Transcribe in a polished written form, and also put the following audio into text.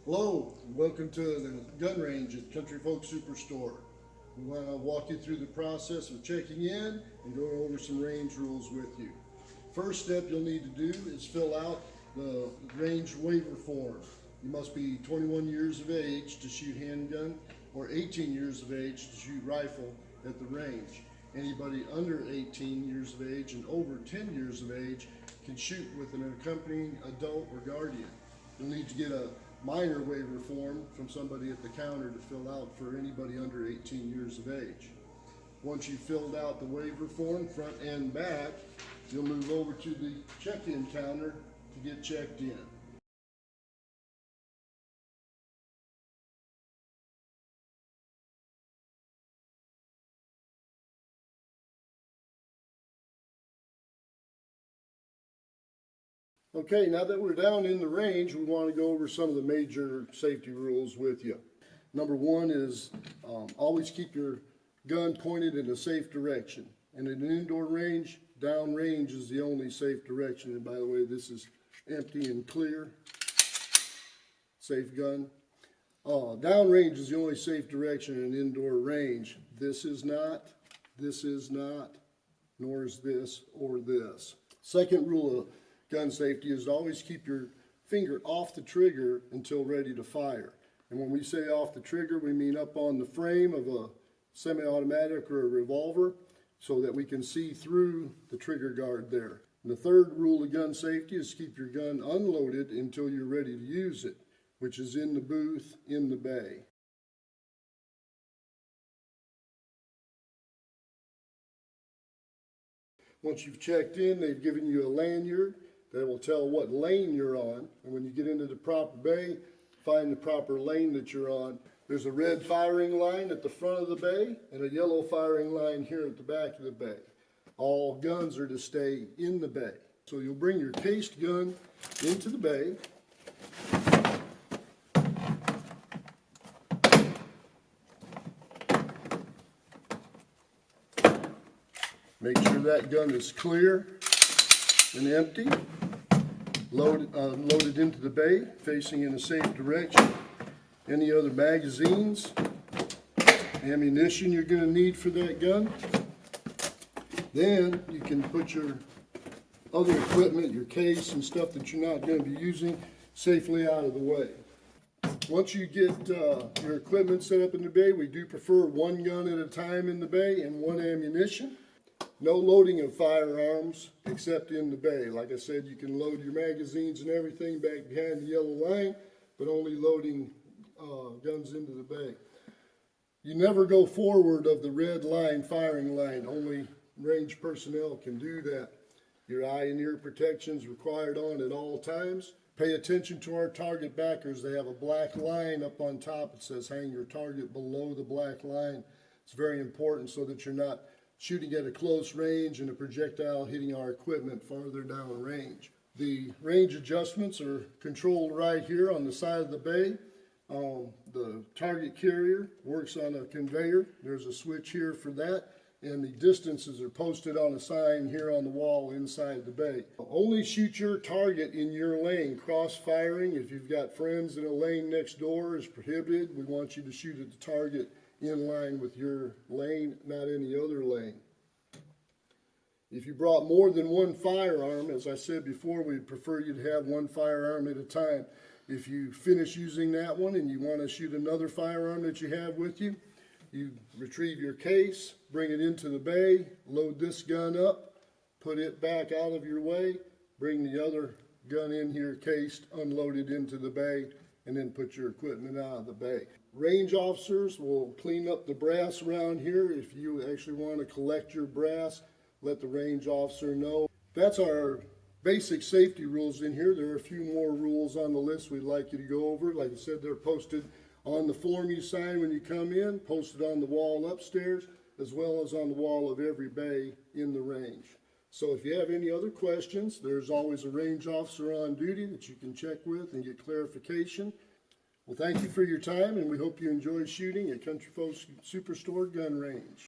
Hello, and welcome to the gun range at Country Folk Superstore. We want to walk you through the process of checking in and go over some range rules with you. First step you'll need to do is fill out the range waiver form. You must be 21 years of age to shoot handgun or 18 years of age to shoot rifle at the range. Anybody under 18 years of age and over 10 years of age can shoot with an accompanying adult or guardian. You'll need to get a minor waiver form from somebody at the counter to fill out for anybody under 18 years of age. Once you've filled out the waiver form front and back, you'll move over to the check-in counter to get checked in. Okay, now that we're down in the range, we want to go over some of the major safety rules with you. Number one is always keep your gun pointed in a safe direction. In an indoor range, down range is the only safe direction. And by the way, this is empty and clear. Safe gun. Down range is the only safe direction in an indoor range. This is not, nor is this or this. Second rule of gun safety is to always keep your finger off the trigger until ready to fire. And when we say off the trigger, we mean up on the frame of a semi-automatic or a revolver so that we can see through the trigger guard there. And the third rule of gun safety is keep your gun unloaded until you're ready to use it, which is in the booth, in the bay. Once you've checked in, they've given you a lanyard that will tell what lane you're on. And when you get into the proper bay, find the proper lane that you're on. There's a red firing line at the front of the bay and a yellow firing line here at the back of the bay. All guns are to stay in the bay. So you'll bring your cased gun into the bay. Make sure that gun is clear and empty. Loaded into the bay, facing in a safe direction. Any other magazines, ammunition you're going to need for that gun. Then you can put your other equipment, your case and stuff that you're not going to be using safely out of the way. Once you get your equipment set up in the bay, we do prefer one gun at a time in the bay and one ammunition. No loading of firearms except in the bay. Like I said, you can load your magazines and everything back behind the yellow line, but only loading guns into the bay. You never go forward of the red line, firing line. Only range personnel can do that. Your eye and ear protection is required on at all times. Pay attention to our target backers. They have a black line up on top. It says hang your target below the black line. It's very important so that you're not shooting at a close range and a projectile hitting our equipment farther down range. The range adjustments are controlled right here on the side of the bay. The target carrier works on a conveyor. There's a switch here for that, and the distances are posted on a sign here on the wall inside the bay. Only shoot your target in your lane. Cross firing, if you've got friends in a lane next door, is prohibited. We want you to shoot at the target in line with your lane, not any other lane. If you brought more than one firearm, as I said before, we'd prefer you to have one firearm at a time. If you finish using that one and you want to shoot another firearm that you have with you, you retrieve your case, bring it into the bay, load this gun up, put it back out of your way, bring the other gun in here cased, unload it into the bay, and then put your equipment out of the bay. Range officers will clean up the brass around here. If you actually want to collect your brass, let the range officer know. That's our basic safety rules in here. There are a few more rules on the list we'd like you to go over. Like I said, they're posted on the form you sign when you come in, posted on the wall upstairs, as well as on the wall of every bay in the range. So if you have any other questions, there's always a range officer on duty that you can check with and get clarification. Well, thank you for your time, and we hope you enjoy shooting at Country Folk Superstore Gun Range.